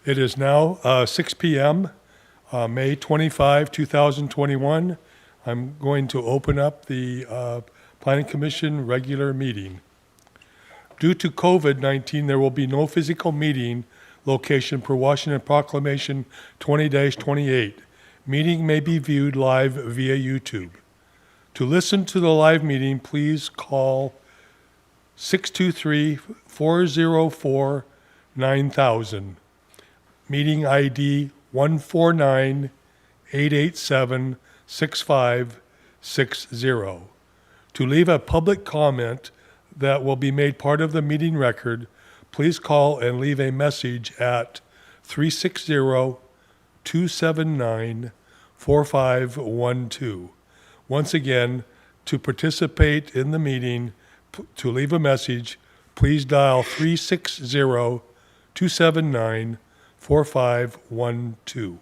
It is now 6 p.m., May 25, 2021. I'm going to open up the Planning Commission regular meeting. Due to COVID-19, there will be no physical meeting location per Washington Proclamation 20-28. Meeting may be viewed live via YouTube. To listen to the live meeting, please call 623-404-9000. Meeting ID 149-887-6560. To leave a public comment that will be made part of the meeting record, please call and leave a message at 360-279-4512. Once again, to participate in the meeting, to leave a message, please dial 360-279-4512.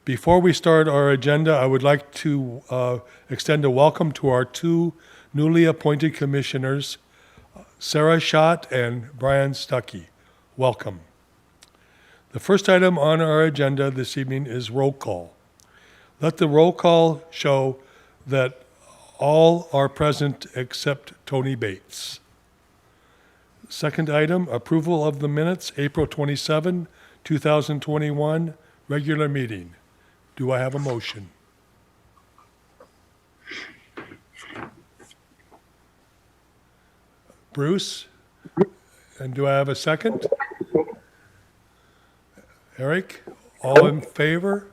Before we start our agenda, I would like to extend a welcome to our two newly appointed commissioners, Sarah Schott and Brian Stuckey. Welcome. The first item on our agenda this evening is roll call. Let the roll call show that all are present except Tony Bates. Second item, approval of the minutes, April 27, 2021, regular meeting. Do I have a motion? Bruce? And do I have a second? Eric? All in favor?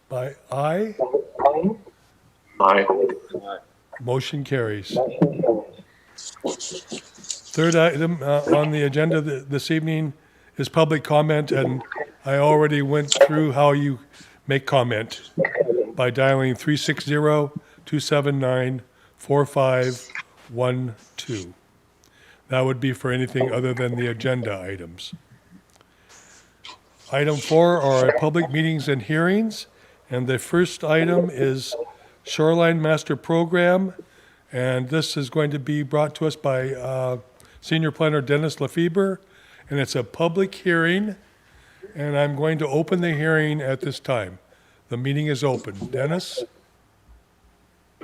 By aye? Aye. Motion carries. Third item on the agenda this evening is public comment, and I already went through how you make comment by dialing 360-279-4512. That would be for anything other than the agenda items. Item 4 are public meetings and hearings, and the first item is Shoreline Master Program, and this is going to be brought to us by Senior Planner Dennis Lefebvre, and it's a public hearing, and I'm going to open the hearing at this time. The meeting is open. Dennis?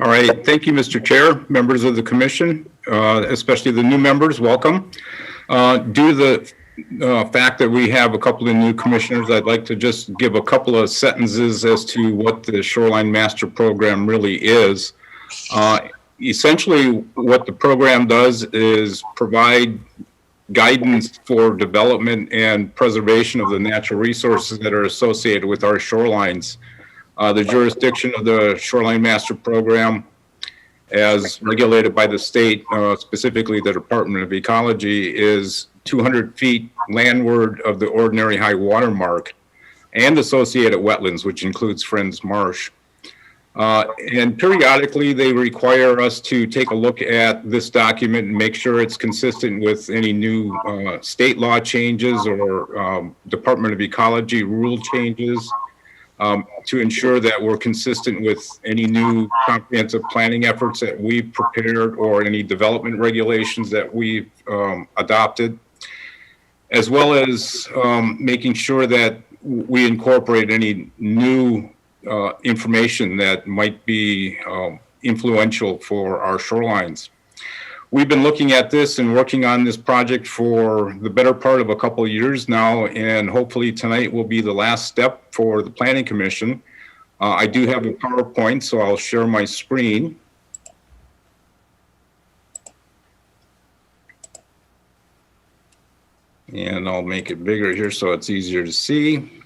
All right. Thank you, Mr. Chair, members of the commission, especially the new members. Welcome. Due to the fact that we have a couple of new commissioners, I'd like to just give a couple of sentences as to what the Shoreline Master Program really is. Essentially, what the program does is provide guidance for development and preservation of the natural resources that are associated with our shorelines. The jurisdiction of the Shoreline Master Program, as regulated by the state, specifically the Department of Ecology, is 200 feet landward of the ordinary high water mark and associated wetlands, which includes Friends Marsh. And periodically, they require us to take a look at this document and make sure it's consistent with any new state law changes or Department of Ecology rule changes, to ensure that we're consistent with any new comprehensive planning efforts that we've prepared or any development regulations that we've adopted, as well as making sure that we incorporate any new information that might be influential for our shorelines. We've been looking at this and working on this project for the better part of a couple of years now, and hopefully tonight will be the last step for the Planning Commission. I do have a PowerPoint, so I'll share my screen. And I'll make it bigger here so it's easier to see.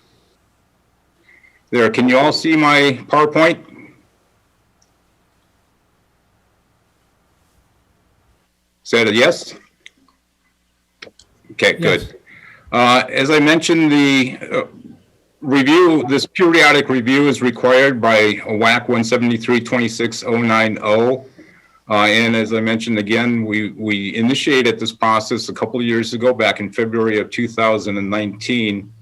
There, can you all see my PowerPoint? Is that a yes? Okay, good. Yes. As I mentioned, the this periodic review is required by WAC 173-26090. And as I mentioned again, we initiated this process a couple of years ago, back in February of 2019.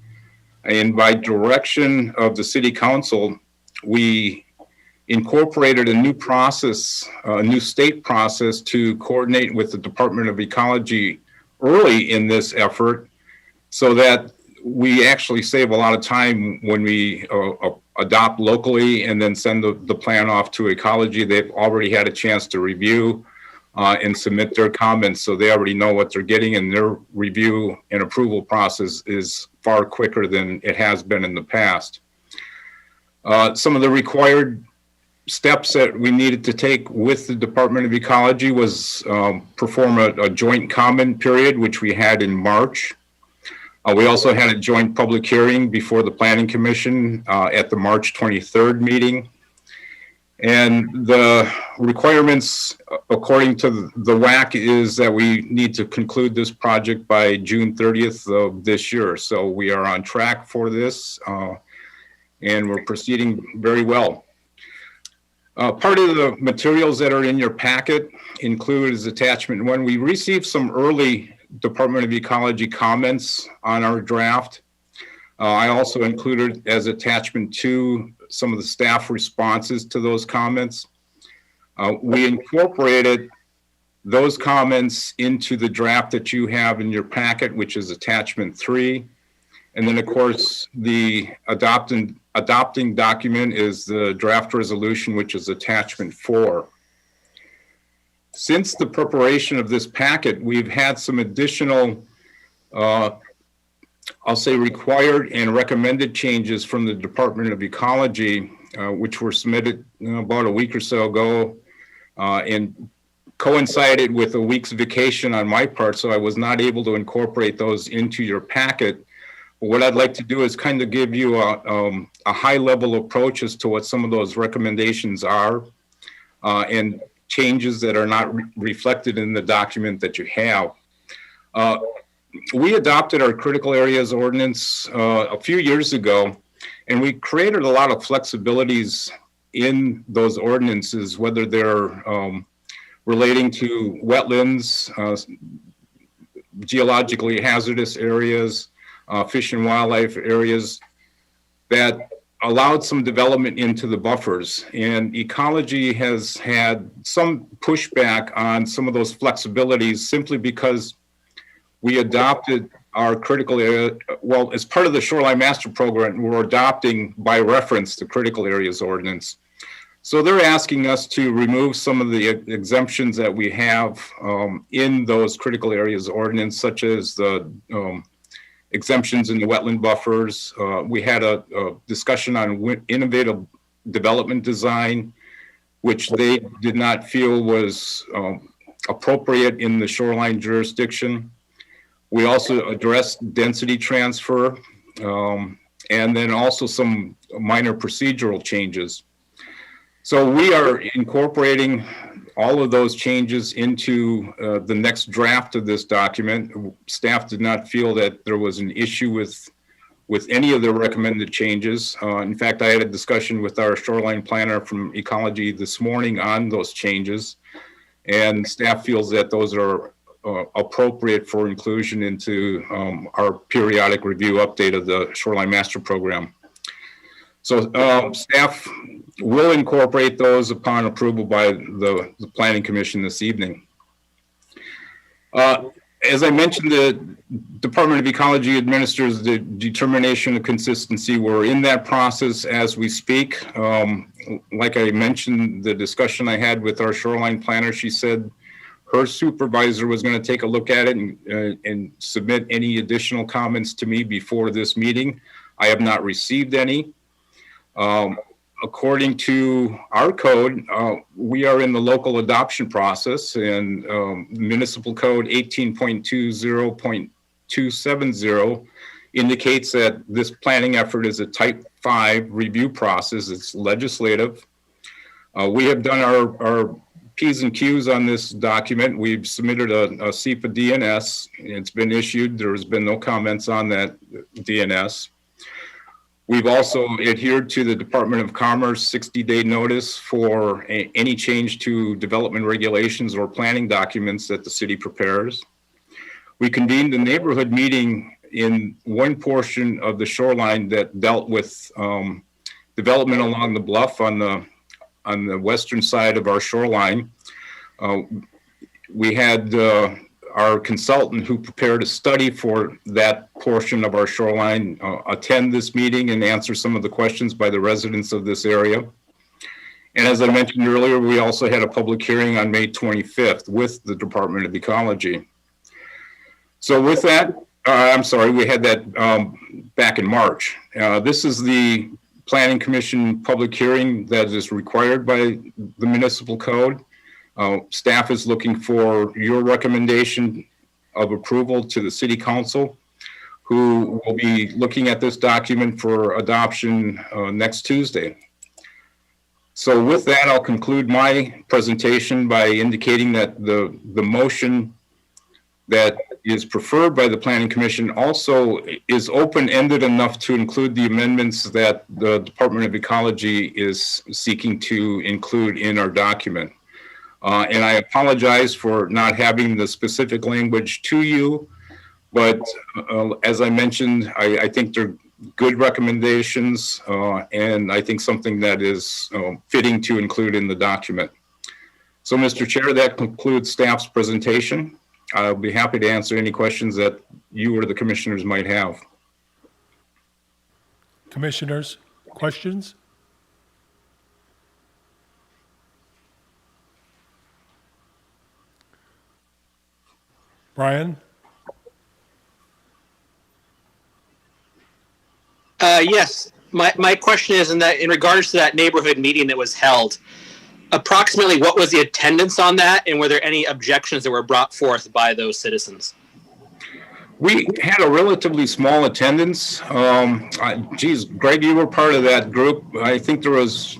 And by direction of the City Council, we incorporated a new process, a new state process to coordinate with the Department of Ecology early in this effort, so that we actually save a lot of time when we adopt locally and then send the plan off to ecology. They've already had a chance to review and submit their comments, so they already know what they're getting, and their review and approval process is far quicker than it has been in the past. Some of the required steps that we needed to take with the Department of Ecology was perform a joint comment period, which we had in March. We also had a joint public hearing before the Planning Commission at the March 23rd meeting. And the requirements, according to the WAC, is that we need to conclude this project by June 30th of this year. So we are on track for this, and we're proceeding very well. Part of the materials that are in your packet include as attachment one. We received some early Department of Ecology comments on our draft. I also included as attachment two some of the staff responses to those comments. We incorporated those comments into the draft that you have in your packet, which is attachment 3. And then, of course, the adopting document is the draft resolution, which is attachment 4. Since the preparation of this packet, we've had some additional I'll say required and recommended changes from the Department of Ecology, which were submitted about a week or so ago, and coincided with a week's vacation on my part, so I was not able to incorporate those into your packet. But what I'd like to do is kind of give you a high-level approach as to what some of those recommendations are, and changes that are not reflected in the document that you have. We adopted our critical areas ordinance a few years ago, and we created a lot of flexibilities in those ordinances, whether they're relating to wetlands, geologically hazardous areas, fish and wildlife areas, that allowed some development into the buffers. And ecology has had some pushback on some of those flexibilities simply because we adopted our critical area, well, as part of the Shoreline Master Program, we're adopting by reference the critical areas ordinance. So they're asking us to remove some of the exemptions that we have in those critical areas ordinance, such as the exemptions in the wetland buffers. We had a discussion on innovative development design, which they did not feel was appropriate in the shoreline jurisdiction. We also addressed density transfer, and then also some minor procedural changes. So we are incorporating all of those changes into the next draft of this document. Staff did not feel that there was an issue with any of the recommended changes. In fact, I had a discussion with our shoreline planner from Ecology this morning on those changes, and staff feels that those are appropriate for inclusion into our periodic review update of the Shoreline Master Program. So staff will incorporate those upon approval by the Planning Commission this evening. As I mentioned, the Department of Ecology administers the determination of consistency. We're in that process as we speak. Like I mentioned, the discussion I had with our shoreline planner, she said her supervisor was going to take a look at it and submit any additional comments to me before this meeting. I have not received any. According to our code, we are in the local adoption process, and Municipal Code 18.20.270 indicates that this planning effort is a Type 5 review process. It's legislative. We have done our P's and Q's on this document. We've submitted a CEPA DNS. It's been issued. There has been no comments on that DNS. We've also adhered to the Department of Commerce 60-day notice for any change to development regulations or planning documents that the city prepares. We convened a neighborhood meeting in one portion of the shoreline that dealt with development along the bluff on the western side of our shoreline. We had our consultant who prepared a study for that portion of our shoreline attend this meeting and answer some of the questions by the residents of this area. And as I mentioned earlier, we also had a public hearing on May 25th with the Department of Ecology. So with that, I'm sorry, we had that back in March. This is the Planning Commission public hearing that is required by the municipal code. Staff is looking for your recommendation of approval to the City Council, who will be looking at this document for adoption next Tuesday. So with that, I'll conclude my presentation by indicating that the motion that is preferred by the Planning Commission also is open-ended enough to include the amendments that the Department of Ecology is seeking to include in our document. And I apologize for not having the specific language to you, but as I mentioned, I think they're good recommendations, and I think something that is fitting to include in the document. So, Mr. Chair, that concludes staff's presentation. I'll be happy to answer any questions that you or the commissioners might have. Commissioners, questions? Brian? Yes, my question is in regards to that neighborhood meeting that was held, approximately what was the attendance on that, and were there any objections that were brought forth by those citizens? We had a relatively small attendance. Geez, Greg, you were part of that group. I think there was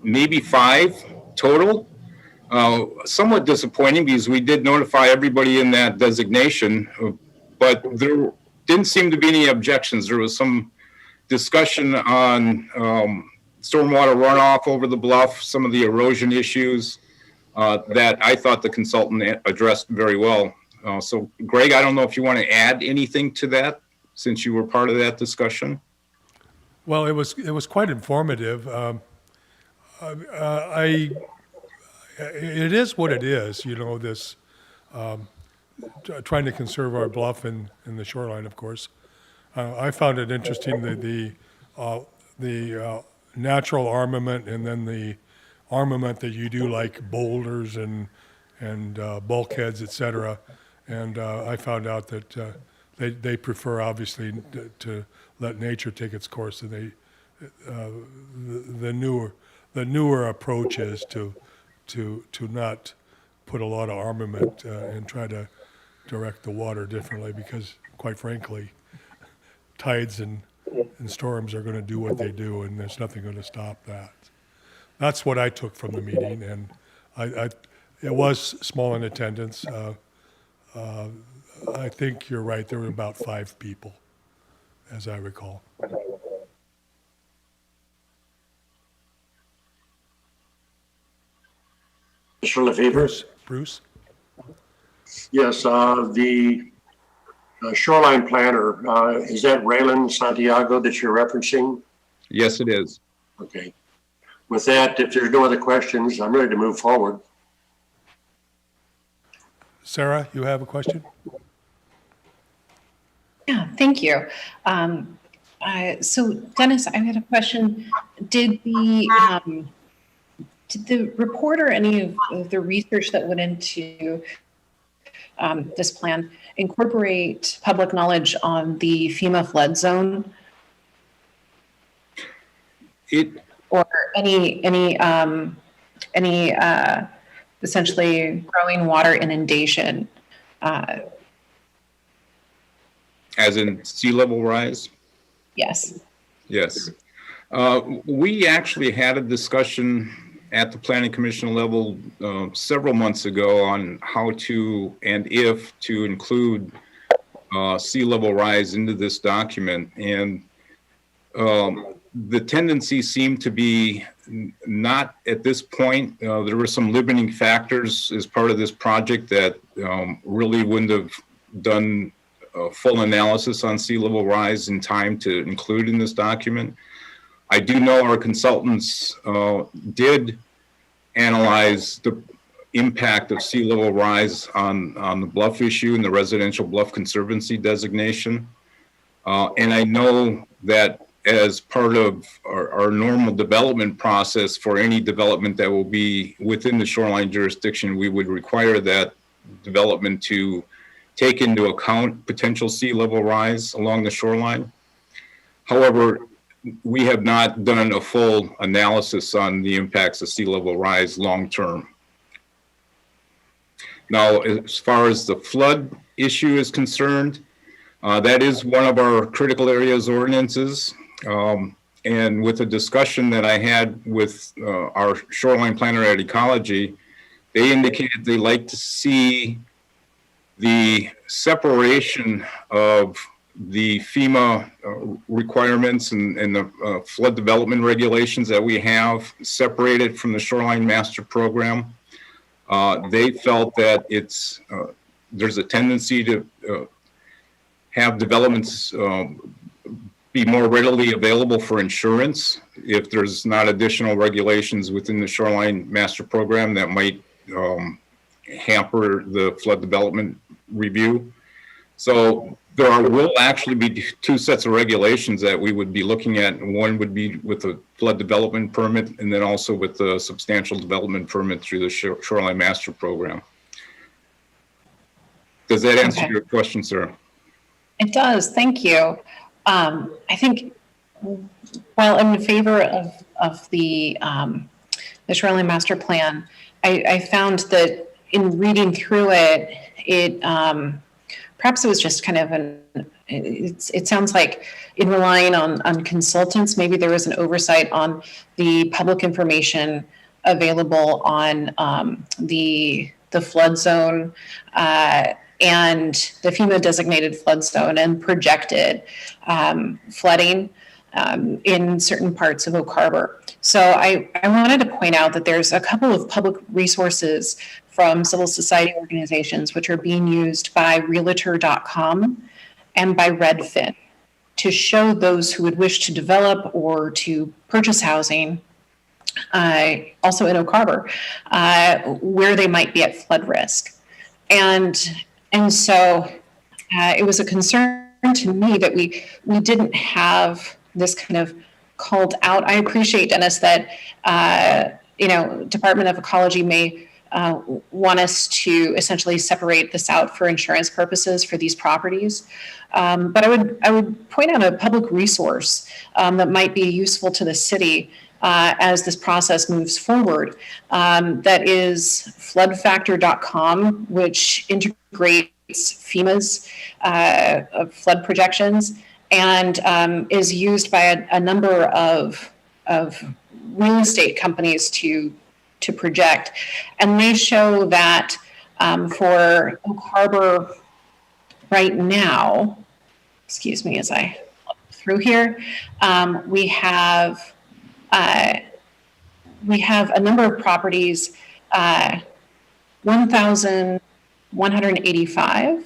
maybe 5 total. Somewhat disappointing because we did notify everybody in that designation, but there didn't seem to be any objections. There was some discussion on stormwater runoff over the bluff, some of the erosion issues that I thought the consultant addressed very well. So, Greg, I don't know if you want to add anything to that since you were part of that discussion. Well, it was quite informative. It is what it is, you know, this trying to conserve our bluff in the shoreline, of course. I found it interesting that the natural armament and then the armament that you do like boulders and bulkheads, et cetera. And I found out that they prefer, obviously, to let nature take its course. And the newer approach is to not put a lot of armament and try to direct the water differently, because, quite frankly, tides and storms are going to do what they do, and there's nothing going to stop that. That's what I took from the meeting, and it was small in attendance. I think you're right. There were about 5 people, as I recall. Mr. Lefevre? Bruce? Yes, the shoreline planner, is that Raylan Santiago that you're referencing? Yes, it is. Okay. With that, if there's no other questions, I'm ready to move forward. Sarah, you have a question? Yeah, thank you. So, Dennis, I had a question. Did the report or any of the research that went into this plan incorporate public knowledge on the FEMA flood zone? Or any essentially growing water inundation? As in sea level rise? Yes. Yes. We actually had a discussion at the Planning Commission level several months ago on how to and if to include sea level rise into this document. And the tendency seemed to be not at this point. There were some limiting factors as part of this project that really wouldn't have done a full analysis on sea level rise in time to include in this document. I do know our consultants did analyze the impact of sea level rise on the bluff issue and the residential bluff conservancy designation. And I know that as part of our normal development process for any development that will be within the shoreline jurisdiction, we would require that development to take into account potential sea level rise along the shoreline. However, we have not done a full analysis on the impacts of sea level rise long term. Now, as far as the flood issue is concerned, that is one of our critical areas ordinances. And with a discussion that I had with our shoreline planner at Ecology, they indicated they like to see the separation of the FEMA requirements and the flood development regulations that we have separated from the Shoreline Master Program. They felt that there's a tendency to have developments be more readily available for insurance if there's not additional regulations within the Shoreline Master Program that might hamper the flood development review. So there will actually be two sets of regulations that we would be looking at. One would be with the flood development permit, and then also with the substantial development permit through the Shoreline Master Program. Does that answer your question, sir? It does. Thank you. I think while I'm in favor of the Shoreline Master Plan, I found that in reading through it, perhaps it was just kind of it sounds like in relying on consultants, maybe there was an oversight on the public information available on the flood zone and the FEMA designated flood zone and projected flooding in certain parts of Oak Harbor. So I wanted to point out that there's a couple of public resources from civil society organizations which are being used by Realtor.com and by Redfin to show those who would wish to develop or to purchase housing, also in Oak Harbor, where they might be at flood risk. And so it was a concern to me that we didn't have this kind of called out. I appreciate, Dennis, that Department of Ecology may want us to essentially separate this out for insurance purposes for these properties. But I would point out a public resource that might be useful to the city as this process moves forward. That is floodfactor.com, which integrates FEMA's flood projections and is used by a number of real estate companies to project. And they show that for Oak Harbor right now, excuse me as I look through here, we have a number of properties, 1,185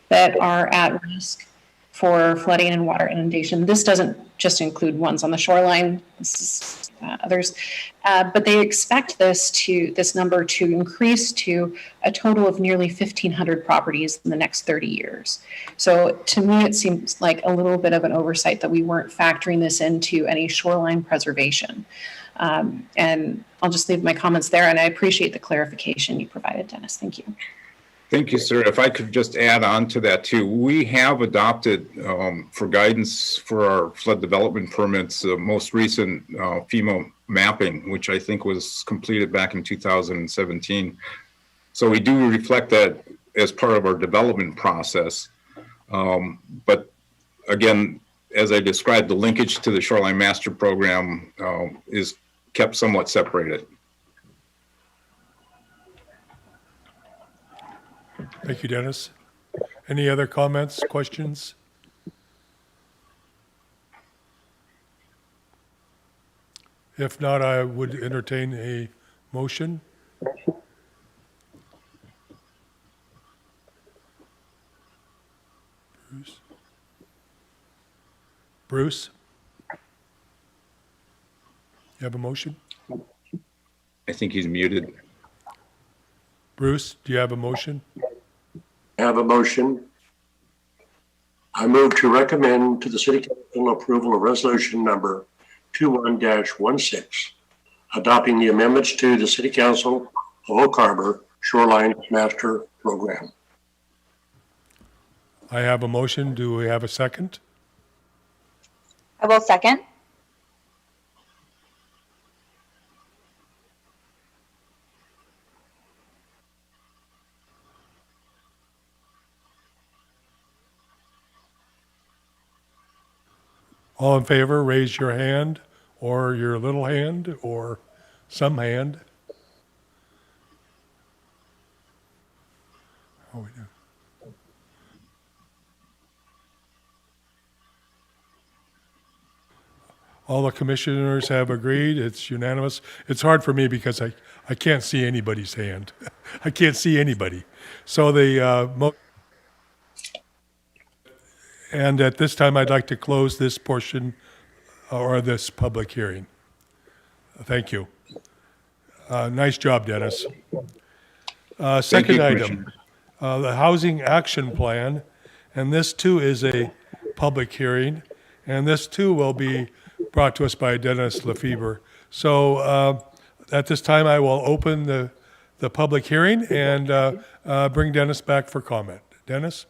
that are at risk for flooding and water inundation. This doesn't just include ones on the shoreline, this is others, but they expect this number to increase to a total of nearly 1,500 properties in the next 30 years. So to me, it seems like a little bit of an oversight that we weren't factoring this into any shoreline preservation. And I'll just leave my comments there, and I appreciate the clarification you provided, Dennis. Thank you. Thank you, sir. If I could just add on to that too, we have adopted for guidance for our flood development permits, the most recent FEMA mapping, which I think was completed back in 2017. So we do reflect that as part of our development process. But again, as I described, the linkage to the Shoreline Master Program is kept somewhat separated. Thank you, Dennis. Any other comments, questions? If not, I would entertain a motion. Bruce? You have a motion? I think he's muted. Bruce, do you have a motion? I have a motion. I move to recommend to the City Council approval of resolution number 21-16, adopting the amendments to the City Council of Oak Harbor Shoreline Master Program. I have a motion. Do we have a second? I will second. All in favor, raise your hand or your little hand or some hand. How we do? All the commissioners have agreed. It's unanimous. It's hard for me because I can't see anybody's hand. I can't see anybody. So and at this time, I'd like to close this portion or this public hearing. Thank you. Nice job, Dennis. Second item, the Housing Action Plan, and this too is a public hearing, and this too will be brought to us by Dennis Lefebvre. So at this time, I will open the public hearing and bring Dennis back for comment. Dennis?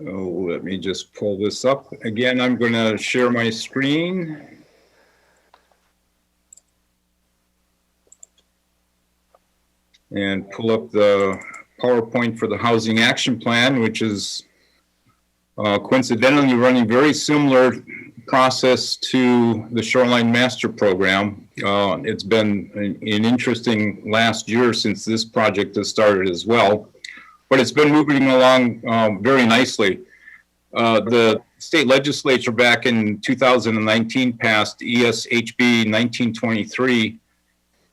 Oh, let me just pull this up. Again, I'm going to share my screen. And pull up the PowerPoint for the Housing Action Plan, which is coincidentally running very similar process to the Shoreline Master Program. It's been an interesting last year since this project has started as well, but it's been moving along very nicely. The state legislature back in 2019 passed ESHB 1923,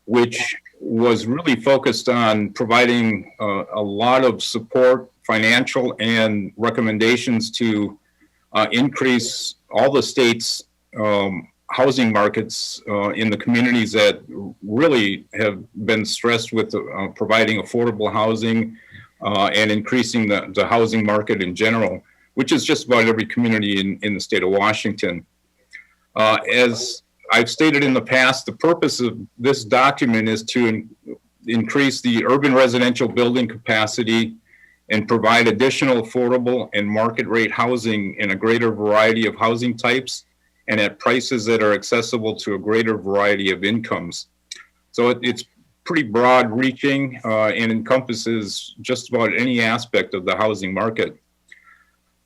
which was really focused on providing a lot of support, financial and recommendations to increase all the state's housing markets in the communities that really have been stressed with providing affordable housing and increasing the housing market in general, which is just about every community in the state of Washington. As I've stated in the past, the purpose of this document is to increase the urban residential building capacity and provide additional affordable and market rate housing in a greater variety of housing types and at prices that are accessible to a greater variety of incomes. So it's pretty broad reaching and encompasses just about any aspect of the housing market.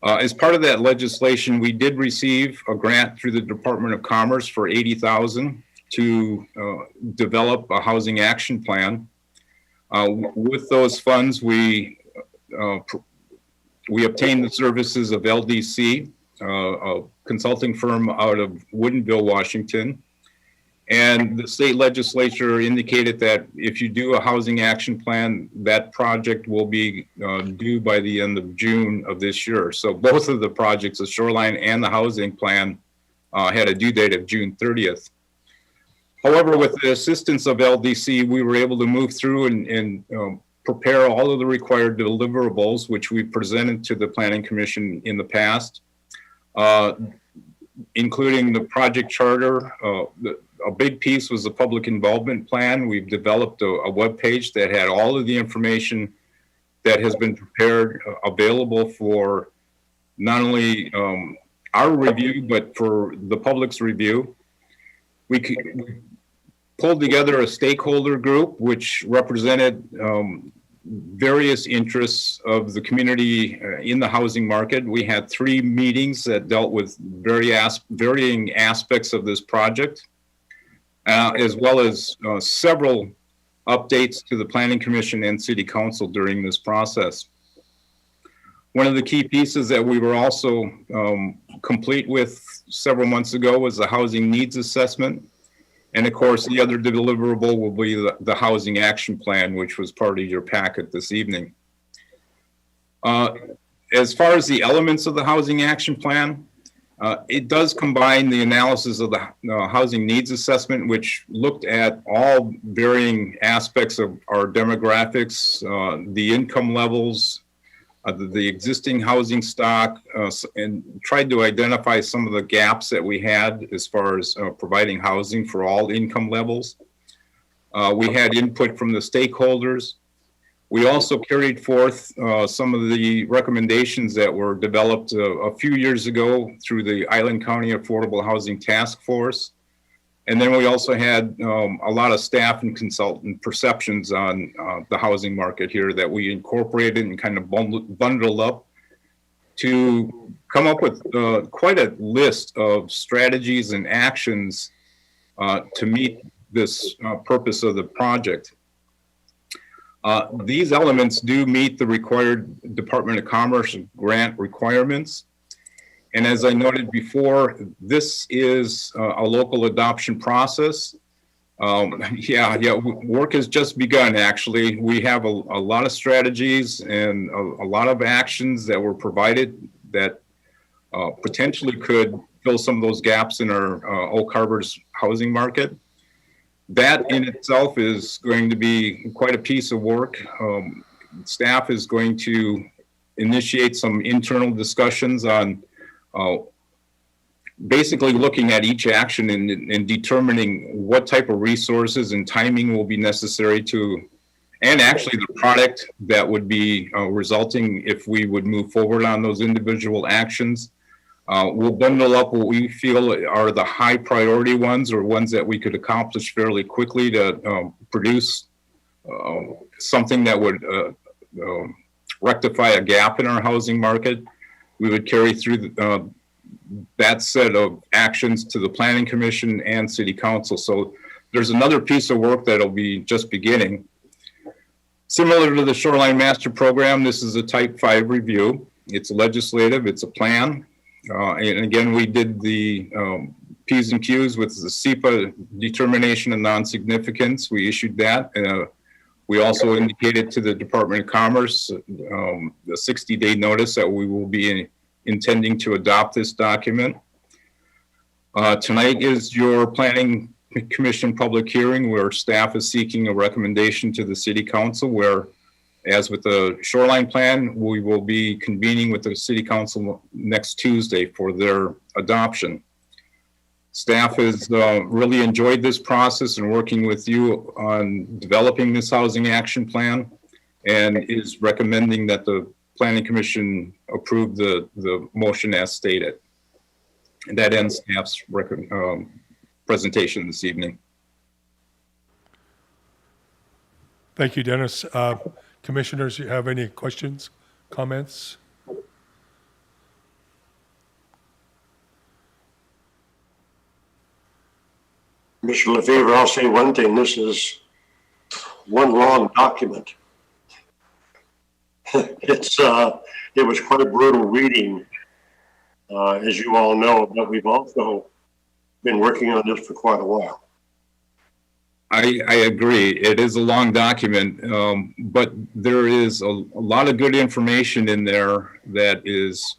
As part of that legislation, we did receive a grant through the Department of Commerce for $80,000 to develop a housing action plan. With those funds, we obtained the services of LDC, a consulting firm out of Woodinville, Washington. And the state legislature indicated that if you do a housing action plan, that project will be due by the end of June of this year. So both of the projects, the Shoreline and the housing plan, had a due date of June 30th. However, with the assistance of LDC, we were able to move through and prepare all of the required deliverables, which we presented to the Planning Commission in the past, including the project charter. A big piece was the public involvement plan. We've developed a web page that had all of the information that has been prepared available for not only our review, but for the public's review. We pulled together a stakeholder group which represented various interests of the community in the housing market. We had 3 meetings that dealt with varying aspects of this project, as well as several updates to the Planning Commission and City Council during this process. One of the key pieces that we were also complete with several months ago was the housing needs assessment. And of course, the other deliverable will be the housing action plan, which was part of your packet this evening. As far as the elements of the housing action plan, It does combine the analysis of the housing needs assessment, which looked at all varying aspects of our demographics, the income levels, the existing housing stock, and tried to identify some of the gaps that we had as far as providing housing for all income levels. We had input from the stakeholders. We also carried forth some of the recommendations that were developed a few years ago through the Island County Affordable Housing Task Force. And then we also had a lot of staff and consultant perceptions on the housing market here that we incorporated and kind of bundled up to come up with quite a list of strategies and actions to meet this purpose of the project. These elements do meet the required Department of Commerce grant requirements. And as I noted before, this is a local adoption process. Work has just begun, actually. We have a lot of strategies and a lot of actions that were provided that potentially could fill some of those gaps in our Oak Harbor's housing market. That in itself is going to be quite a piece of work. Staff is going to initiate some internal discussions on basically looking at each action and determining what type of resources and timing will be necessary to, and actually the product that would be resulting if we would move forward on those individual actions. We'll bundle up what we feel are the high priority ones or ones that we could accomplish fairly quickly to produce something that would rectify a gap in our housing market. We would carry through that set of actions to the Planning Commission and City Council. So there's another piece of work that'll be just beginning. Similar to the Shoreline Master Program, this is a Type 5 review. It's legislative, it's a plan. And again, we did the P's and Q's with the SEPA determination of non-significance. We issued that. We also indicated to the Department of Commerce the 60-day notice that we will be intending to adopt this document. Tonight is your Planning Commission public hearing where staff is seeking a recommendation to the City Council where, as with the shoreline plan, we will be convening with the City Council next Tuesday for their adoption. Staff has really enjoyed this process and working with you on developing this housing action plan and is recommending that the Planning Commission approve the motion as stated. And that ends staff's presentation this evening. Thank you, Dennis. Commissioners, you have any questions, comments? Mr. Lefevre, I'll say one thing. This is one long document. It was quite a brutal reading, as you all know, but we've also been working on this for quite a while. I agree. It is a long document, but there is a lot of good information in there that is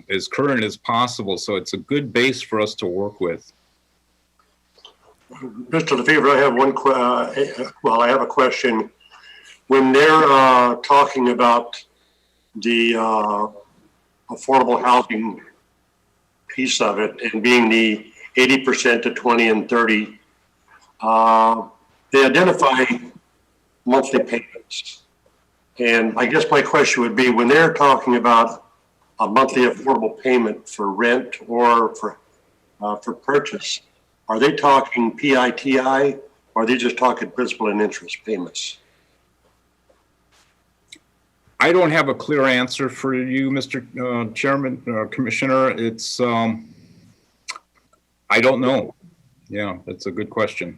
as current as possible. So it's a good base for us to work with. Mr. Lefevre, I have I have a question. When they're talking about the affordable housing piece of it and being the 80% to 20 and 30, they identify monthly payments. And I guess my question would be, when they're talking about a monthly affordable payment for rent or for purchase, are they talking PITI or are they just talking principal and interest payments? I don't have a clear answer for you, Mr. Chairman, Commissioner. It's, I don't know. Yeah, that's a good question.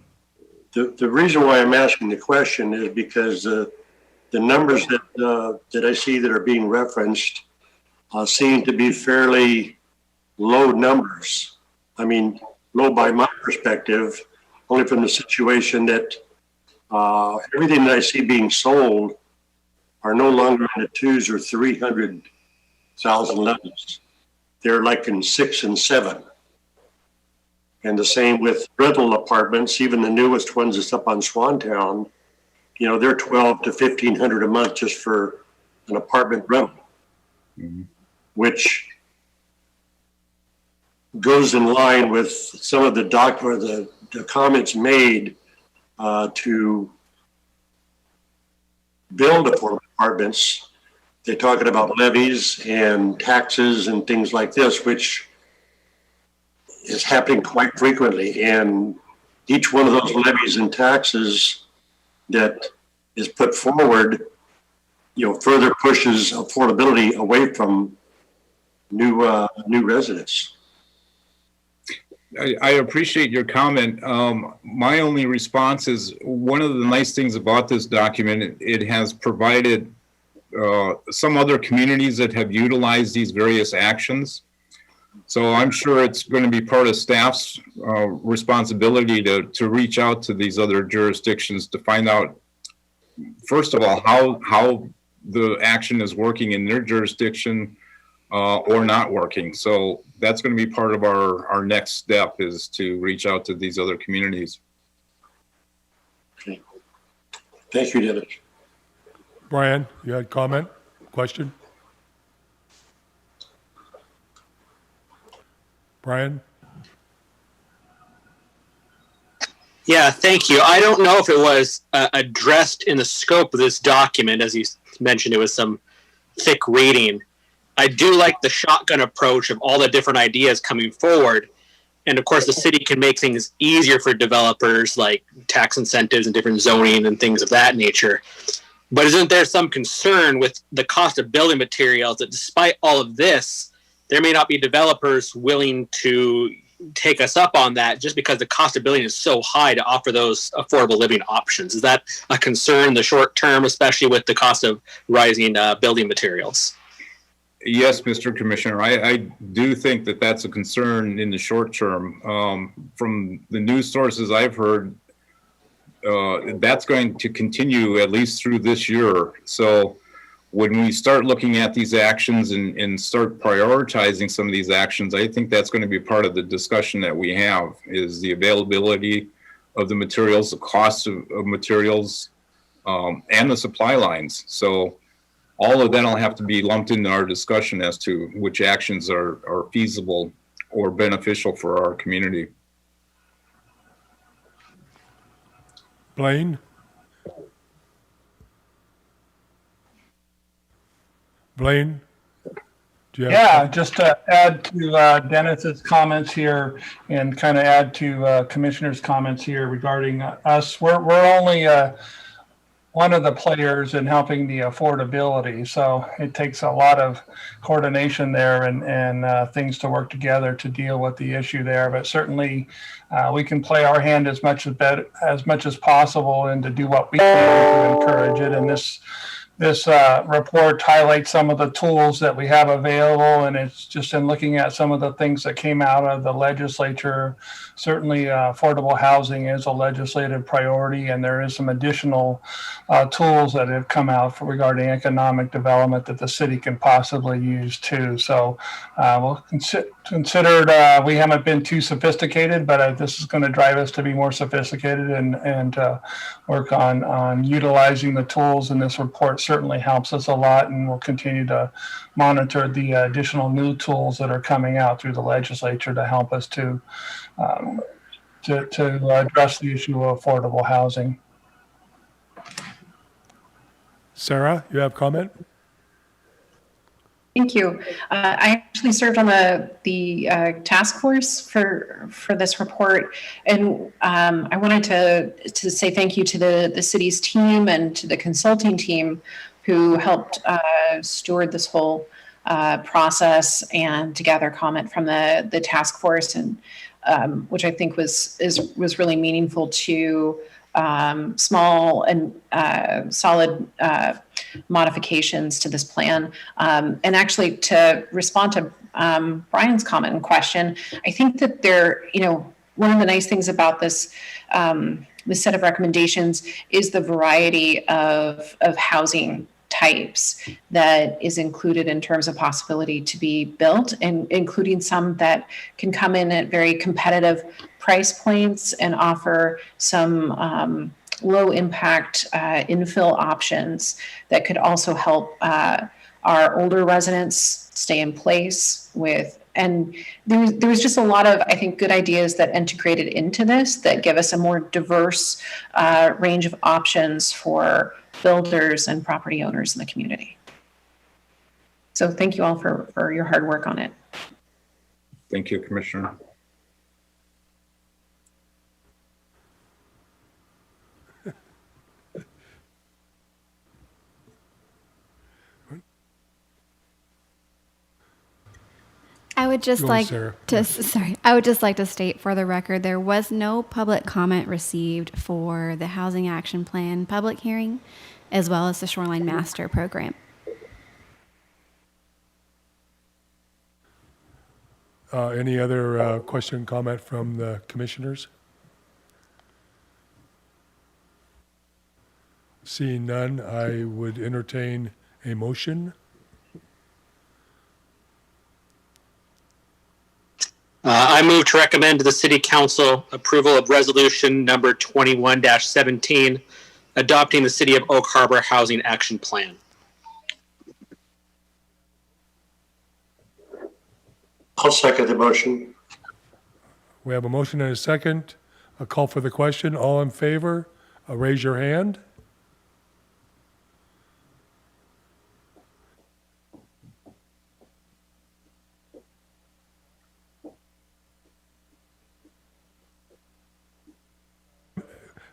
The reason why I'm asking the question is because the numbers that I see that are being referenced seem to be fairly low numbers. I mean, low by my perspective, only from the situation that everything that I see being sold are no longer in the 200,000 or 300,000 levels. they're like in 6 and 7. And the same with rental apartments, even the newest ones that's up on Swantown, they're $1,200 to $1,500 a month just for an apartment rental, which goes in line with some of the comments made to build affordable apartments. They're talking about levies and taxes and things like this, which is happening quite frequently. And each one of those levies and taxes that is put forward, further pushes affordability away from new residents. I appreciate your comment. My only response is one of the nice things about this document, it has provided some other communities that have utilized these various actions. So I'm sure it's going to be part of staff's responsibility to reach out to these other jurisdictions to find out, first of all, how the action is working in their jurisdiction or not working. So that's going to be part of our next step, is to reach out to these other communities. Okay. Thank you, Dennis. Brian, you had comment, question? Brian? Yeah, thank you. I don't know if it was addressed in the scope of this document. As you mentioned, it was some thick reading. I do like the shotgun approach of all the different ideas coming forward. And of course, the city can make things easier for developers, like tax incentives and different zoning and things of that nature. But isn't there some concern with the cost of building materials that despite all of this, there may not be developers willing to take us up on that just because the cost of building is so high to offer those affordable living options? Is that a concern in the short term, especially with the cost of rising building materials? Yes, Mr. Commissioner, I do think that that's a concern in the short term. From the news sources I've heard, that's going to continue at least through this year. So when we start looking at these actions and start prioritizing some of these actions, I think that's going to be part of the discussion that we have, is the availability of the materials, the cost of materials, and the supply lines. So all of that will have to be lumped into our discussion as to which actions are feasible or beneficial for our community. Blaine? Blaine? Do you have Yeah, just to add to Dennis's comments here and kind of add to Commissioner's comments here regarding us. We're only one of the players in helping the affordability. So it takes a lot of coordination there and things to work together to deal with the issue there. But certainly we can play our hand as much as possible and to do what we can to encourage it. And this report highlights some of the tools that we have available, and it's just in looking at some of the things that came out of the legislature. Certainly affordable housing is a legislative priority, and there is some additional tools that have come out regarding economic development that the city can possibly use too. So we'll consider we haven't been too sophisticated, but this is going to drive us to be more sophisticated and work on utilizing the tools, and this report certainly helps us a lot, and we'll continue to monitor the additional new tools that are coming out through the legislature to help us to address the issue of affordable housing. Sarah, you have comment? Thank you. I actually served on the task force for this report, and I wanted to say thank you to the city's team and to the consulting team who helped steward this whole process and to gather comment from the task force, and which I think was really meaningful to small and solid modifications to this plan. And actually, to respond to Brian's comment and question, I think that one of the nice things about this set of recommendations is the variety of housing types that is included in terms of possibility to be built, and including some that can come in at very competitive price points and offer some low impact infill options that could also help our older residents stay in place with. And there was just a lot of, I think, good ideas that integrated into this that give us a more diverse range of options for builders and property owners in the community. So thank you all for your hard work on it. Thank you, Commissioner. I would just Go on, like Sarah. I would just like to state for the record, there was no public comment received for the Housing Action Plan public hearing, as well as the Shoreline Master Program. Any other question, comment from the commissioners? Seeing none, I would entertain a motion. I move to recommend to the City Council approval of Resolution number 21-17, adopting the City of Oak Harbor Housing Action Plan. I'll second the motion. We have a motion and a second. A call for the question. All in favor, raise your hand.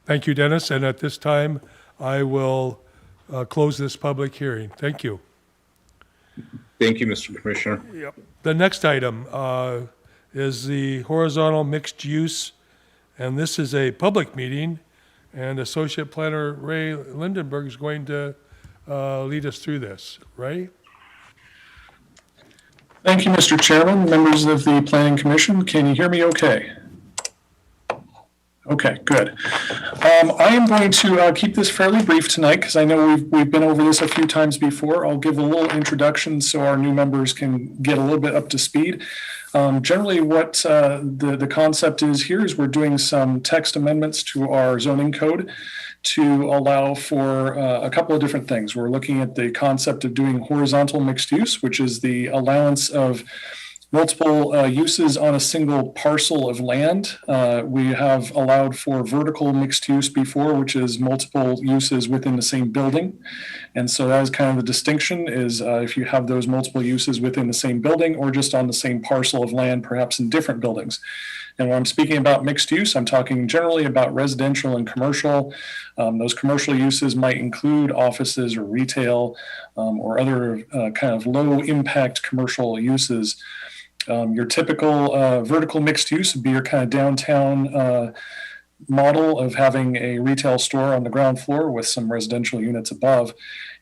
Thank you, Dennis. And at this time, I will close this public hearing. Thank you. Thank you, Mr. Commissioner. Yep. The next item is the horizontal mixed use, and this is a public meeting, and Associate Planner Ray Lindenberg is going to lead us through this. Ray? Thank you, Mr. Chairman, members of the Planning Commission. Can you hear me okay? Okay, good. I am going to keep this fairly brief tonight because I know we've been over this a few times before. I'll give a little introduction so our new members can get a little bit up to speed. Generally, what the concept is here is we're doing some text amendments to our zoning code to allow for a couple of different things. We're looking at the concept of doing horizontal mixed use, which is the allowance of multiple uses on a single parcel of land. We have allowed for vertical mixed use before, which is multiple uses within the same building. And so that is kind of the distinction is if you have those multiple uses within the same building or just on the same parcel of land, perhaps in different buildings. And when I'm speaking about mixed use, I'm talking generally about residential and commercial. Those commercial uses might include offices or retail or other kind of low impact commercial uses. Your typical vertical mixed use would be your kind of downtown model of having a retail store on the ground floor with some residential units above.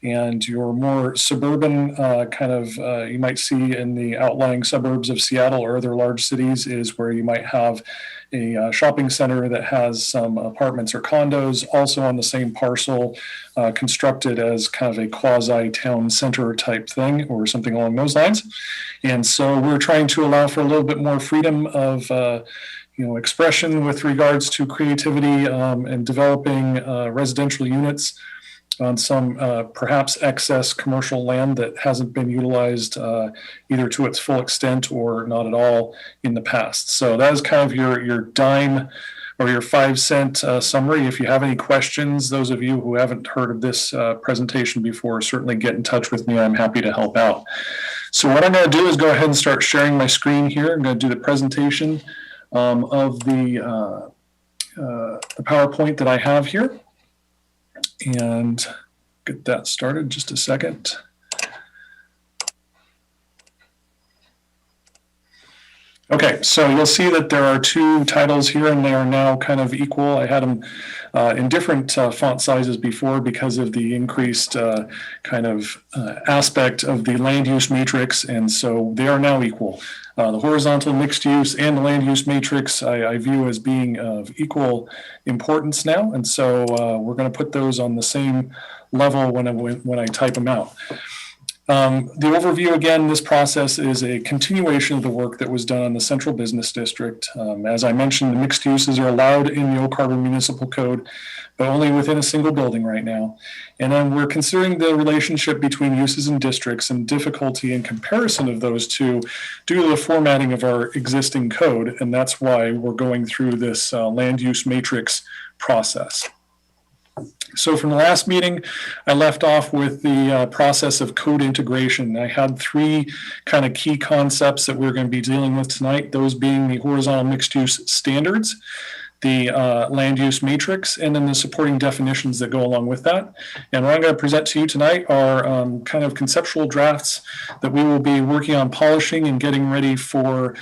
And your more suburban kind of, you might see in the outlying suburbs of Seattle or other large cities is where you might have a shopping center that has some apartments or condos also on the same parcel, constructed as kind of a quasi town center type thing or something along those lines. And so we're trying to allow for a little bit more freedom of expression with regards to creativity and developing residential units on some perhaps excess commercial land that hasn't been utilized either to its full extent or not at all in the past. So that is kind of your dime or your 5-cent summary. If you have any questions, those of you who haven't heard of this presentation before, certainly get in touch with me. I'm happy to help out. So what I'm going to do is go ahead and start sharing my screen here. I'm going to do the presentation of the PowerPoint that I have here. And get that started just a second. Okay, so you'll see that there are two titles here and they are now kind of equal. I had them in different font sizes before because of the increased kind of aspect of the land use matrix, and so they are now equal. The horizontal mixed use and the land use matrix I view as being of equal importance now. And so we're going to put those on the same level when I type them out. The overview, again, this process is a continuation of the work that was done on the Central Business District. As I mentioned, the mixed uses are allowed in the Oak Harbor Municipal Code, but only within a single building right now. And then we're considering the relationship between uses and districts and difficulty in comparison of those two due to the formatting of our existing code. And that's why we're going through this land use matrix process. So from the last meeting, I left off with the process of code integration. I had three kind of key concepts that we're going to be dealing with tonight, those being the horizontal mixed use standards, the land use matrix, and then the supporting definitions that go along with that. And what I'm going to present to you tonight are kind of conceptual drafts that we will be working on polishing and getting ready for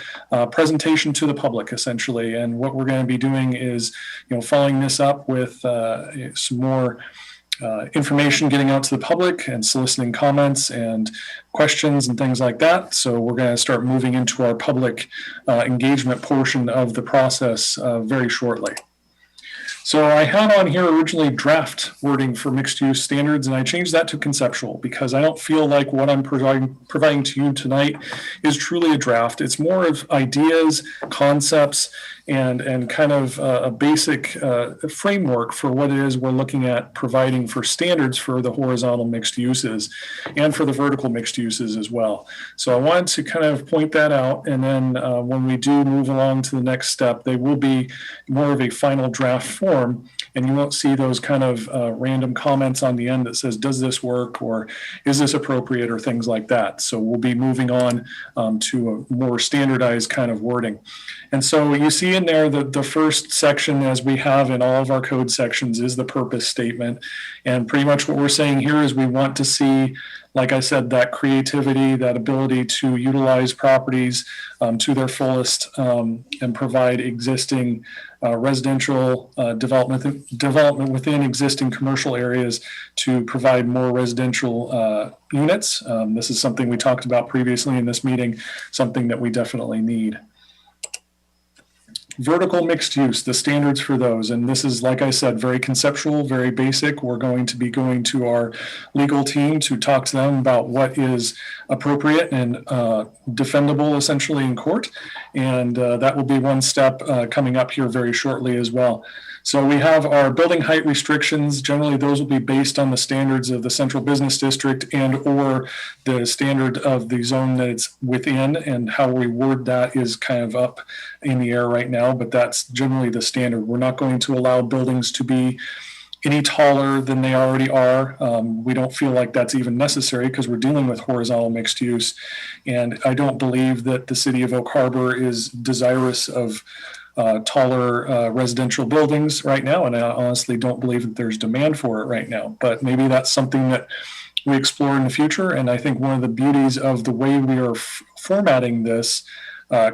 presentation to the public, essentially. And what we're going to be doing is, following this up with some more information getting out to the public and soliciting comments and questions and things like that. So we're going to start moving into our public engagement portion of the process very shortly. So I had on here originally draft wording for mixed use standards, and I changed that to conceptual because I don't feel like what I'm providing to you tonight is truly a draft. It's more of ideas, concepts, and kind of a basic framework for what it is we're looking at providing for standards for the horizontal mixed uses and for the vertical mixed uses as well. So I wanted to kind of point that out, and then when we do move along to the next step, they will be more of a final draft form, and you won't see those kind of random comments on the end that says, does this work, or is this appropriate, or things like that. So we'll be moving on to a more standardized kind of wording. And so you see in there that the first section, as we have in all of our code sections, is the purpose statement. And pretty much what we're saying here is we want to see, like I said, that creativity, that ability to utilize properties to their fullest and provide existing residential development within existing commercial areas to provide more residential units. This is something we talked about previously in this meeting, something that we definitely need. Vertical mixed use, the standards for those. And this is, like I said, very conceptual, very basic. We're going to be going to our legal team to talk to them about what is appropriate and defendable essentially in court. And that will be one step coming up here very shortly as well. So we have our building height restrictions. Generally, those will be based on the standards of the Central Business District and or the standard of the zone that it's within, and how we word that is kind of up in the air right now, but that's generally the standard. We're not going to allow buildings to be any taller than they already are. We don't feel like that's even necessary because we're dealing with horizontal mixed use. And I don't believe that the city of Oak Harbor is desirous of taller residential buildings right now, and I honestly don't believe that there's demand for it right now, but maybe that's something that we explore in the future. And I think one of the beauties of the way we are formatting this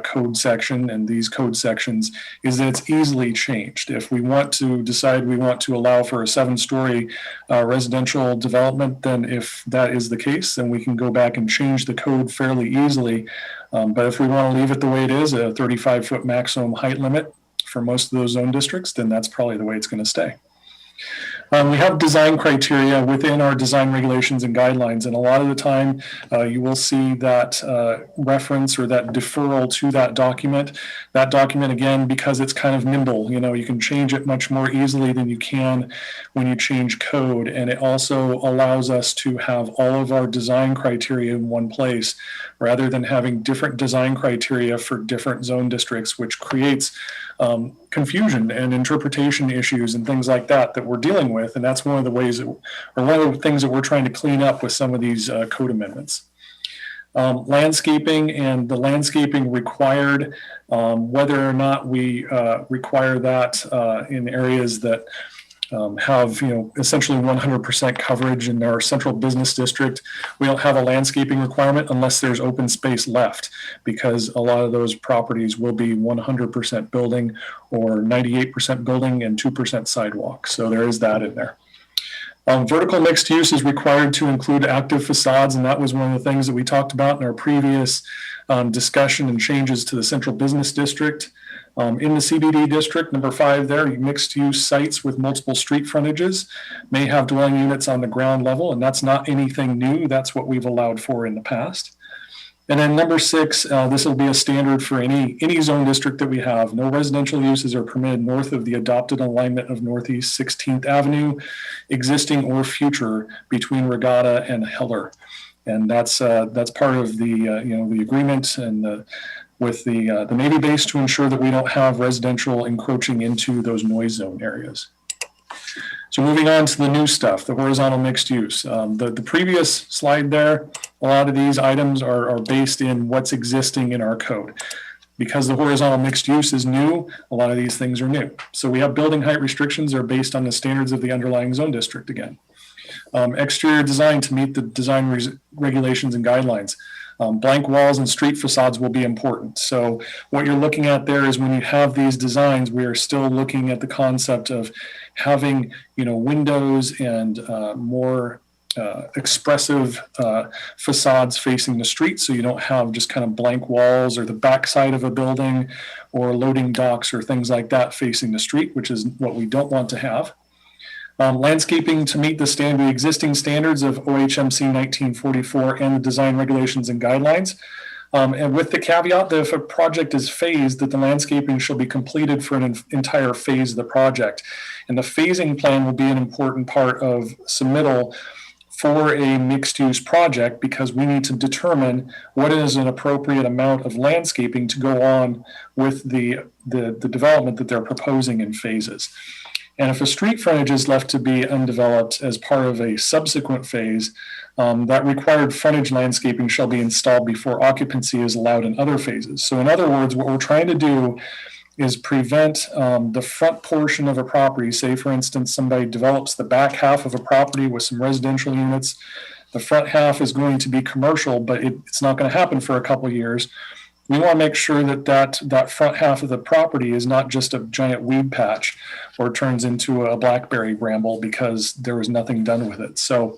code section and these code sections is that it's easily changed. If we want to decide we want to allow for a 7-story residential development, then if that is the case, then we can go back and change the code fairly easily. But if we want to leave it the way it is, a 35-foot maximum height limit for most of those zone districts, then that's probably the way it's going to stay. We have design criteria within our design regulations and guidelines, and a lot of the time you will see that reference or that deferral to that document. That document, again, because it's kind of nimble, you can change it much more easily than you can when you change code, and it also allows us to have all of our design criteria in one place rather than having different design criteria for different zone districts, which creates confusion and interpretation issues and things like that we're dealing with. And that's one of the ways or one of the things that we're trying to clean up with some of these code amendments. Landscaping and the landscaping required, whether or not we require that in areas that have essentially 100% coverage in our central business district. We don't have a landscaping requirement unless there's open space left, because a lot of those properties will be 100% building or 98% building and 2% sidewalk. So there is that in there. Vertical mixed use is required to include active facades, and that was one of the things that we talked about in our previous discussion and changes to the central business district. In the CBD district, number 5 there, mixed-use sites with multiple street frontages may have dwelling units on the ground level, and that's not anything new. That's what we've allowed for in the past. And then number 6, this will be a standard for any zone district that we have. No residential uses are permitted north of the adopted alignment of Northeast 16th Avenue, existing or future, between Regatta and Heller. And that's part of the the agreement and with the Navy base to ensure that we don't have residential encroaching into those noise zone areas. So moving on to the new stuff, the horizontal mixed use. The previous slide there, a lot of these items are based in what's existing in our code. Because the horizontal mixed use is new, a lot of these things are new. So we have building height restrictions that are based on the standards of the underlying zone district again. Exterior design to meet the design regulations and guidelines. Blank walls and street facades will be important. So what you're looking at there is when you have these designs, we are still looking at the concept of having, windows and more expressive facades facing the street. So you don't have just kind of blank walls or the backside of a building or loading docks or things like that facing the street, which is what we don't want to have. Landscaping to meet the existing standards of OHMC 1944 and the design regulations and guidelines. And with the caveat that if a project is phased, that the landscaping shall be completed for an entire phase of the project. And the phasing plan will be an important part of submittal for a mixed-use project because we need to determine what is an appropriate amount of landscaping to go on with the development that they're proposing in phases. And if a street frontage is left to be undeveloped as part of a subsequent phase, that required frontage landscaping shall be installed before occupancy is allowed in other phases. So in other words, what we're trying to do is prevent the front portion of a property. Say, for instance, somebody develops the back half of a property with some residential units. The front half is going to be commercial, but it's not going to happen for a couple of years. We want to make sure that front half of the property is not just a giant weed patch or turns into a blackberry bramble because there was nothing done with it. So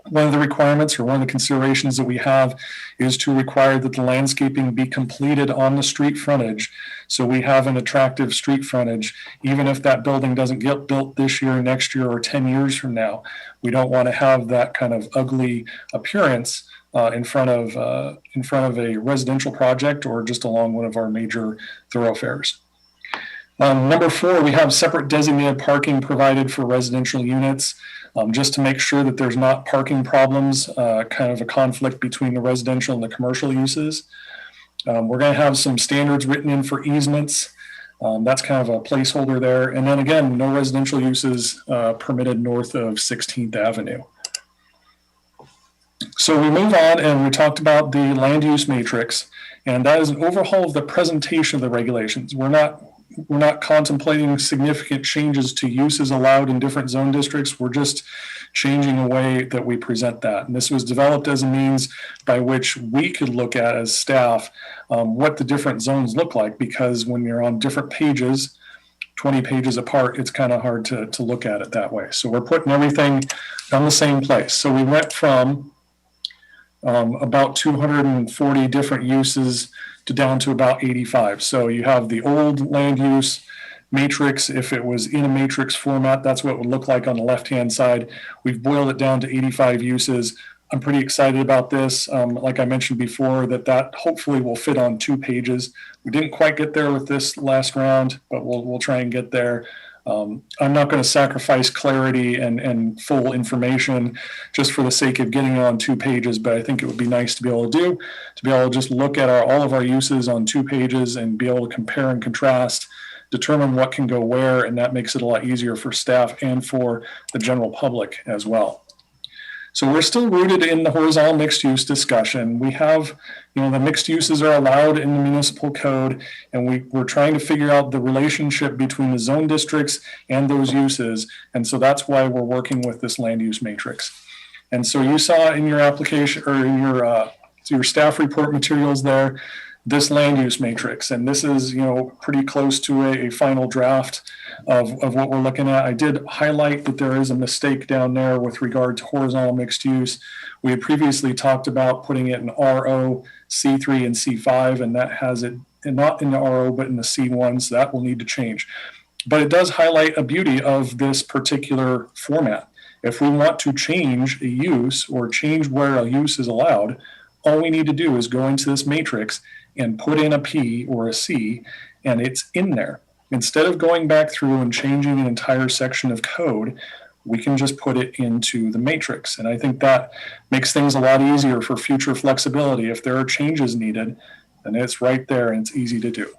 one of the requirements or one of the considerations that we have is to require that the landscaping be completed on the street frontage. So we have an attractive street frontage, even if that building doesn't get built this year, next year, or 10 years from now. We don't want to have that kind of ugly appearance in front of a residential project or just along one of our major thoroughfares. Number 4, we have separate designated parking provided for residential units, just to make sure that there's not parking problems, kind of a conflict between the residential and the commercial uses. We're going to have some standards written in for easements. That's kind of a placeholder there. And then again, no residential uses permitted north of 16th Avenue. So we move on and we talked about the land use matrix, and that is an overhaul of the presentation of the regulations. We're not contemplating significant changes to uses allowed in different zone districts. We're just changing the way that we present that. And this was developed as a means by which we could look at as staff what the different zones look like, because when you're on different pages, 20 pages apart, it's kind of hard to look at it that way. So we're putting everything on the same place. So we went from about 240 different uses to down to about 85. So you have the old land use matrix. If it was in a matrix format, that's what it would look like on the left-hand side. We've boiled it down to 85 uses. I'm pretty excited about this. Like I mentioned before, that hopefully will fit on 2 pages. We didn't quite get there with this last round, but we'll try and get there. I'm not going to sacrifice clarity and full information just for the sake of getting it on 2 pages, but I think it would be nice to be able to just look at all of our uses on 2 pages and be able to compare and contrast, determine what can go where, and that makes it a lot easier for staff and for the general public as well. So we're still rooted in the horizontal mixed use discussion. We have, the mixed uses are allowed in the municipal code, and we're trying to figure out the relationship between the zone districts and those uses. And so that's why we're working with this land use matrix. And so you saw in your application or in your staff report materials there, this land use matrix. And this is, pretty close to a final draft of what we're looking at. I did highlight that there is a mistake down there with regard to horizontal mixed use. We had previously talked about putting it in RO, C3, and C5, and that has it not in the RO, but in the C1, so that will need to change. But it does highlight a beauty of this particular format. If we want to change a use or change where a use is allowed, all we need to do is go into this matrix and put in a P or a C, and it's in there. Instead of going back through and changing an entire section of code, we can just put it into the matrix. And I think that makes things a lot easier for future flexibility. If there are changes needed, then it's right there and it's easy to do.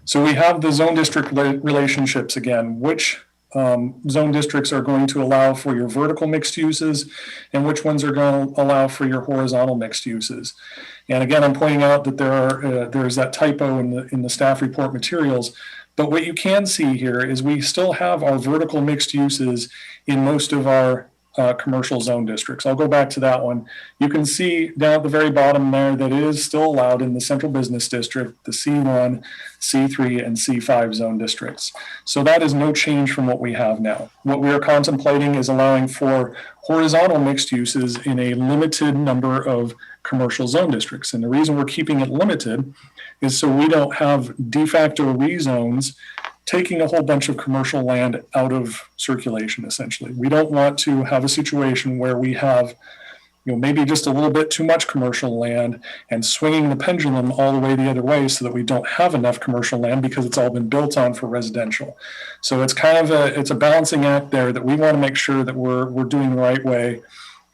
So we have the zone district relationships again. Which zone districts are going to allow for your vertical mixed uses and which ones are going to allow for your horizontal mixed uses. And again, I'm pointing out that there's that typo in the staff report materials. But what you can see here is we still have our vertical mixed uses in most of our commercial zone districts. I'll go back to that one. You can see down at the very bottom there that it is still allowed in the central business district, the C1, C3, and C5 zone districts. So that is no change from what we have now. What we are contemplating is allowing for horizontal mixed uses in a limited number of commercial zone districts. And the reason we're keeping it limited is so we don't have de facto rezones taking a whole bunch of commercial land out of circulation, essentially. We don't want to have a situation where we have, maybe just a little bit too much commercial land and swinging the pendulum all the way the other way so that we don't have enough commercial land because it's all been built on for residential. So it's kind of it's a balancing act there that we want to make sure that we're doing the right way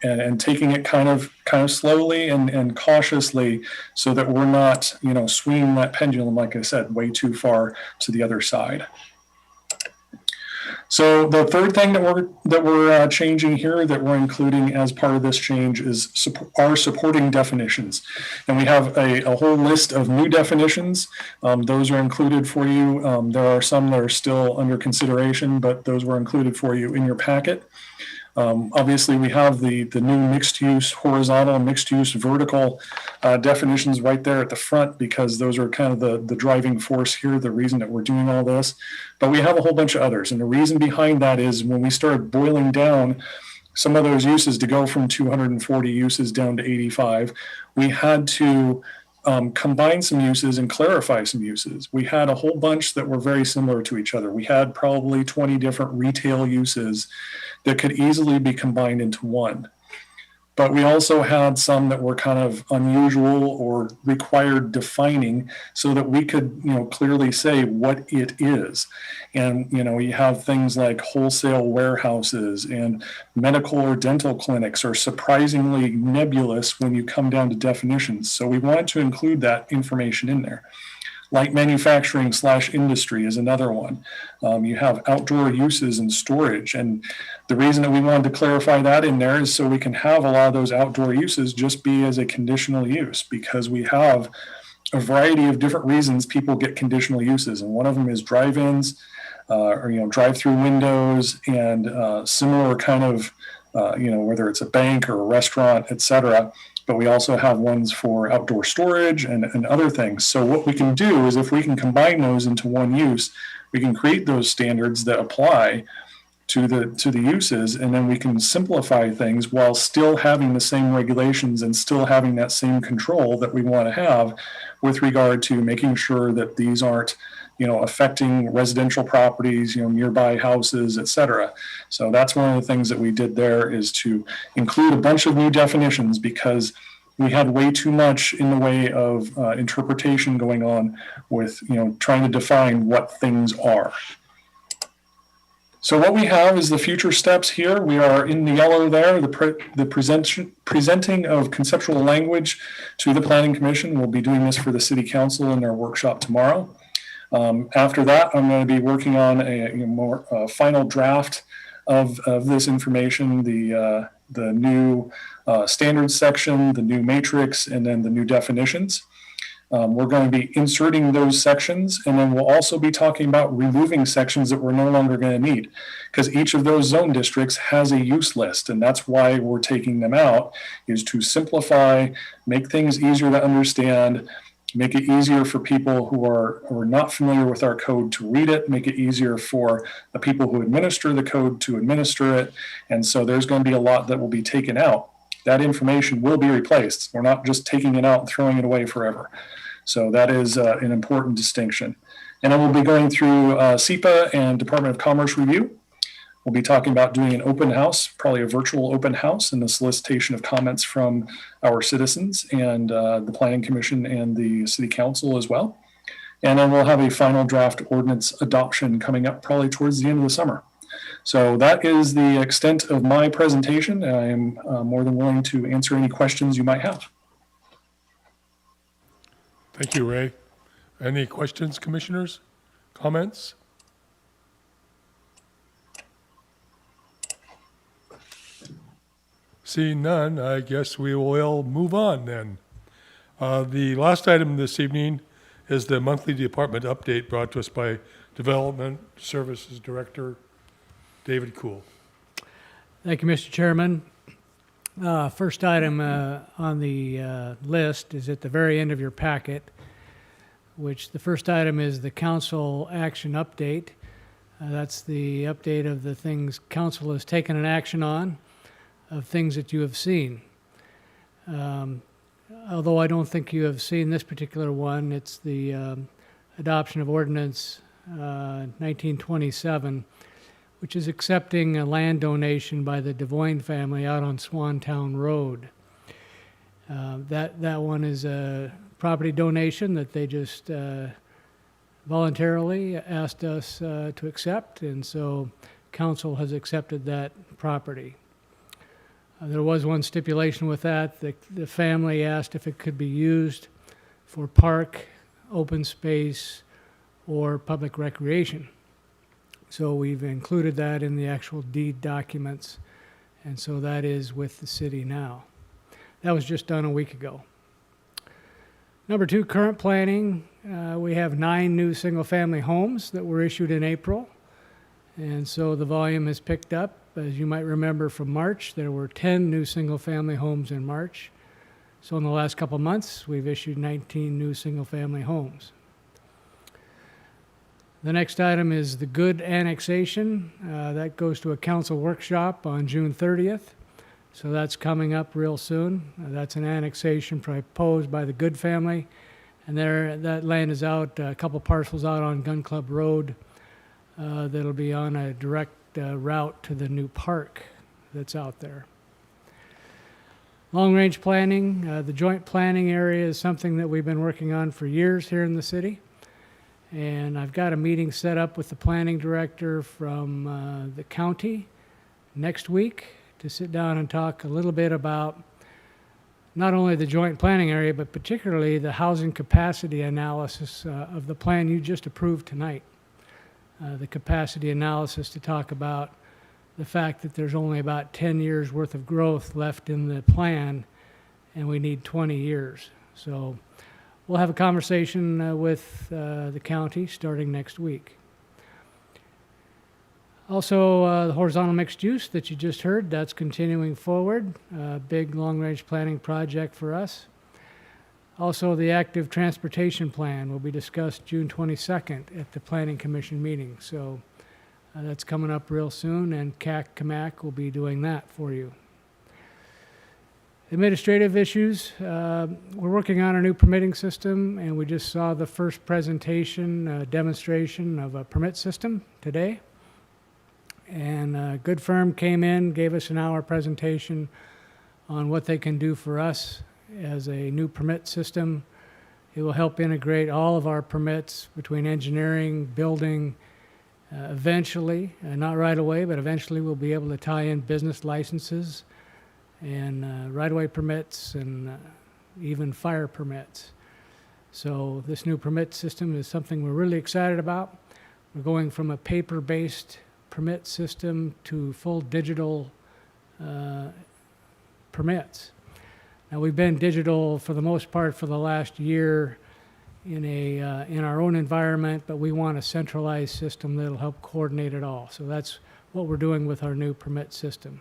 and taking it kind of slowly and cautiously so that we're not, swinging that pendulum, like I said, way too far to the other side. So the third thing that we're changing here, that we're including as part of this change, is our supporting definitions. And we have a whole list of new definitions. Those are included for you. There are some that are still under consideration, but those were included for you in your packet. Obviously, we have the new mixed-use horizontal and mixed-use vertical definitions right there at the front because those are kind of the driving force here, the reason that we're doing all this. But we have a whole bunch of others. And the reason behind that is when we started boiling down some of those uses to go from 240 uses down to 85, we had to combine some uses and clarify some uses. We had a whole bunch that were very similar to each other. We had probably 20 different retail uses that could easily be combined into one. But we also had some that were kind of unusual or required defining so that we could, clearly say what it is. And, you have things like wholesale warehouses and medical or dental clinics are surprisingly nebulous when you come down to definitions. So we wanted to include that information in there. Light manufacturing / industry is another one. You have outdoor uses and storage. And the reason that we wanted to clarify that in there is so we can have a lot of those outdoor uses just be as a conditional use, because we have a variety of different reasons people get conditional uses. And one of them is drive-ins or drive-through windows and similar kind of, whether it's a bank or a restaurant, et cetera. But we also have ones for outdoor storage and other things. So what we can do is if we can combine those into one use, we can create those standards that apply to the uses, and then we can simplify things while still having the same regulations and still having that same control that we want to have with regard to making sure that these aren't affecting residential properties, nearby houses, et cetera. So that's one of the things that we did there, is to include a bunch of new definitions because we had way too much in the way of interpretation going on with, trying to define what things are. So what we have is the future steps here. We are in the yellow there, the presenting of conceptual language to the Planning Commission. We'll be doing this for the City Council in their workshop tomorrow. After that, I'm going to be working on a more final draft of this information, the new standards section, the new matrix, and then the new definitions. We're going to be inserting those sections, and then we'll also be talking about removing sections that we're no longer going to need, because each of those zone districts has a use list, and that's why we're taking them out, is to simplify, make things easier to understand, make it easier for people who are not familiar with our code to read it, make it easier for the people who administer the code to administer it. And so there's going to be a lot that will be taken out. That information will be replaced. We're not just taking it out and throwing it away forever. So that is an important distinction. And then we'll be going through SEPA and Department of Commerce review. We'll be talking about doing an open house, probably a virtual open house, and the solicitation of comments from our citizens and the Planning Commission and the City Council as well. And then we'll have a final draft ordinance adoption coming up probably towards the end of the summer. So that is the extent of my presentation. I am more than willing to answer any questions you might have. Thank you, Ray. Any questions, commissioners? Comments? Seeing none, I guess we will move on then. The last item this evening is the monthly department update brought to us by Development Services Director David Kuhl. Thank you, Mr. Chairman. First item on the list is at the very end of your packet, which the first item is the council action update. That's the update of the things council has taken an action on, of things that you have seen. Although I don't think you have seen this particular one, it's the adoption of ordinance 1927, which is accepting a land donation by the DeVoyne family out on Swantown Road. That one is a property donation that they just voluntarily asked us to accept, and so council has accepted that property. There was one stipulation with that. The family asked if it could be used for park, open space, or public recreation. So we've included that in the actual deed documents, and so that is with the city now. That was just done a week ago. Number 2, current planning. We have 9 new single-family homes that were issued in April, and so the volume has picked up. As you might remember from March, there were 10 new single-family homes in March. So in the last couple months, we've issued 19 new single-family homes. The next item is the good annexation. That goes to a council workshop on June 30th. So that's coming up real soon. That's an annexation proposed by the Good family. And that land is out, a couple parcels out on Gun Club Road that'll be on a direct route to the new park that's out there. Long-range planning, the joint planning area is something that we've been working on for years here in the city. And I've got a meeting set up with the planning director from the county next week to sit down and talk a little bit about not only the joint planning area, but particularly the housing capacity analysis of the plan you just approved tonight. The capacity analysis to talk about the fact that there's only about 10 years worth of growth left in the plan, and we need 20 years. So we'll have a conversation with the county starting next week. Also, the horizontal mixed use that you just heard, that's continuing forward. Big long-range planning project for us. Also, the active transportation plan will be discussed June 22nd at the Planning Commission meeting. So that's coming up real soon, and CAC will be doing that for you. Administrative issues, we're working on a new permitting system, and we just saw the first presentation, demonstration of a permit system today. And a good firm came in, gave us an hour presentation on what they can do for us as a new permit system. It will help integrate all of our permits between engineering, building, eventually, not right away, but eventually we'll be able to tie in business licenses and right-of-way permits and even fire permits. So this new permit system is something we're really excited about. We're going from a paper-based permit system to full digital permits. Now, we've been digital for the most part for the last year in our own environment, but we want a centralized system that'll help coordinate it all. So that's what we're doing with our new permit system.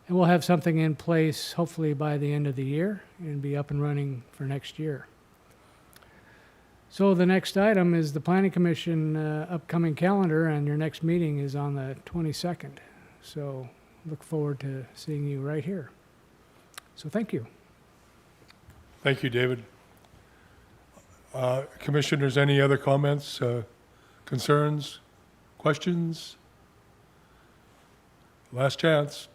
And we'll have something in place hopefully by the end of the year and be up and running for next year. So the next item is the Planning Commission upcoming calendar, and your next meeting is on the 22nd. So look forward to seeing you right here. So thank you. Thank you, David. Commissioners, any other comments, concerns, questions? Last chance.